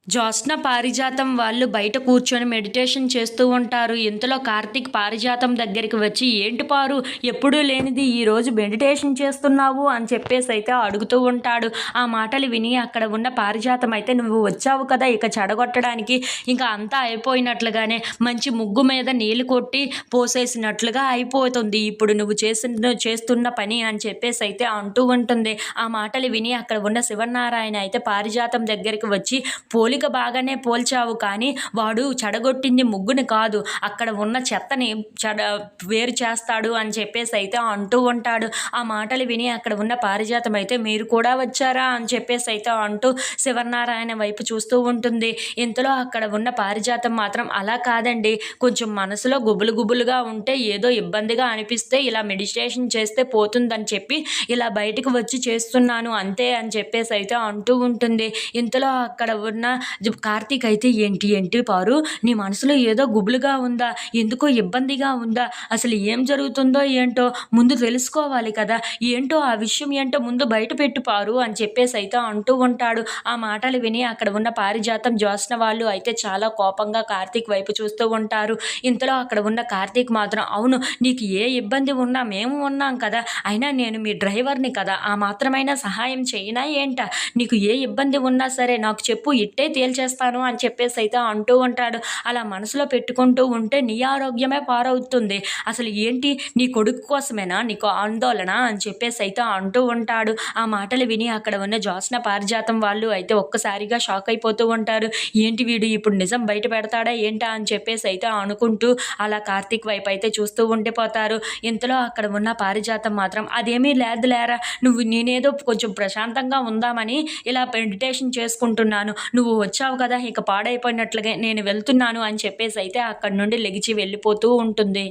జ్యోత్స్న పారిజాతం వాళ్ళు బయట కూర్చొని మెడిటేషన్ చేస్తూ ఉంటారు. ఇంతలో కార్తీక్ పారిజాతం దగ్గరికి వచ్చి, ఏంటి పారు, ఎప్పుడూ లేనిది ఈరోజు మెడిటేషన్ చేస్తున్నావు అని చెప్పేసి అయితే అడుగుతూ ఉంటాడు. ఆ మాటలు విని అక్కడ ఉన్న పారిజాతం అయితే, నువ్వు వచ్చావు కదా ఇక చెడగొట్టడానికి, ఇంకా అంతా అయిపోయినట్లుగానే మంచి ముగ్గు మీద నీళ్లు కొట్టి పోసేసినట్లుగా అయిపోతుంది ఇప్పుడు నువ్వు చేస్తున్న పని అని చెప్పేసి అయితే అంటూ ఉంటుంది. ఆ మాటలు విని అక్కడ ఉన్న శివనారాయణ అయితే పారిజాతం దగ్గరికి వచ్చి, పోలిక బాగానే పోల్చావు, కానీ వాడు చెడగొట్టింది ముగ్గుని కాదు, అక్కడ ఉన్న చెత్తని వేరు చేస్తాడు అని చెప్పేసి అయితే అంటూ ఉంటాడు. ఆ మాటలు విని అక్కడ ఉన్న పారిజాతం అయితే, మీరు కూడా వచ్చారా అని చెప్పేసి అయితే అంటూ శివనారాయణ వైపు చూస్తూ ఉంటుంది. ఇంతలో అక్కడ ఉన్న పారిజాతం మాత్రం, అలా కాదండి, కొంచెం మనసులో గుబులుగా ఉంటే, ఏదో ఇబ్బందిగా అనిపిస్తే ఇలా మెడిటేషన్ చేస్తే పోతుందని చెప్పి ఇలా బయటకు వచ్చి చేస్తున్నాను అంతే అని చెప్పేసి అయితే అంటూ ఉంటుంది. ఇంతలో అక్కడ ఉన్న కార్తీక్ అయితే, ఏంటి పారు, నీ మనసులో ఏదో గుబులుగా ఉందా, ఎందుకో ఇబ్బందిగా ఉందా, అసలు ఏం జరుగుతుందో ఏంటో ముందు తెలుసుకోవాలి కదా, ఏంటో ఆ విషయం ఏంటో ముందు బయట పెట్టు పారు అని చెప్పేసి అయితే అంటూ ఉంటాడు. ఆ మాటలు విని అక్కడ ఉన్న పారిజాతం, జ్యోత్స్న వాళ్ళు అయితే చాలా కోపంగా కార్తీక్ వైపు చూస్తూ ఉంటారు. ఇంతలో అక్కడ ఉన్న కార్తీక్ మాత్రం, అవును, నీకు ఏ ఇబ్బంది ఉన్నా మేము ఉన్నాం కదా, అయినా నేను మీ డ్రైవర్ని కదా, ఆ మాత్రమైనా సహాయం చేయనా ఏంట, నీకు ఏ ఇబ్బంది ఉన్నా సరే నాకు చెప్పు, ఇట్టే తేల్చేస్తాను అని చెప్పేసి అయితే అంటూ ఉంటాడు. అలా మనసులో పెట్టుకుంటూ ఉంటే నీ ఆరోగ్యమే పారవుతుంది, అసలు ఏంటి నీ కొడుకు కోసమేనా నీకు ఆందోళన అని చెప్పేసి అయితే అంటూ ఉంటాడు. ఆ మాటలు విని అక్కడ ఉన్న జ్యోత్స్న పారిజాతం వాళ్ళు అయితే ఒక్కసారిగా షాక్ అయిపోతూ ఉంటారు. ఏంటి వీడు ఇప్పుడు నిజం బయట పెడతాడా ఏంటా అని చెప్పేసి అయితే అనుకుంటూ అలా కార్తీక్ వైపు అయితే చూస్తూ ఉండిపోతారు. ఇంతలో అక్కడ ఉన్న పారిజాతం మాత్రం, అదేమీ లేదు లేరా, నేనేదో కొంచెం ప్రశాంతంగా ఉందామని ఇలా మెడిటేషన్ చేసుకుంటున్నాను, నువ్వు వచ్చావు కదా ఇక పాడైపోయినట్లుగా నేను వెళ్తున్నాను అని చెప్పేసి అయితే అక్కడి నుండి లెగిచి వెళ్ళిపోతూ ఉంటుంది.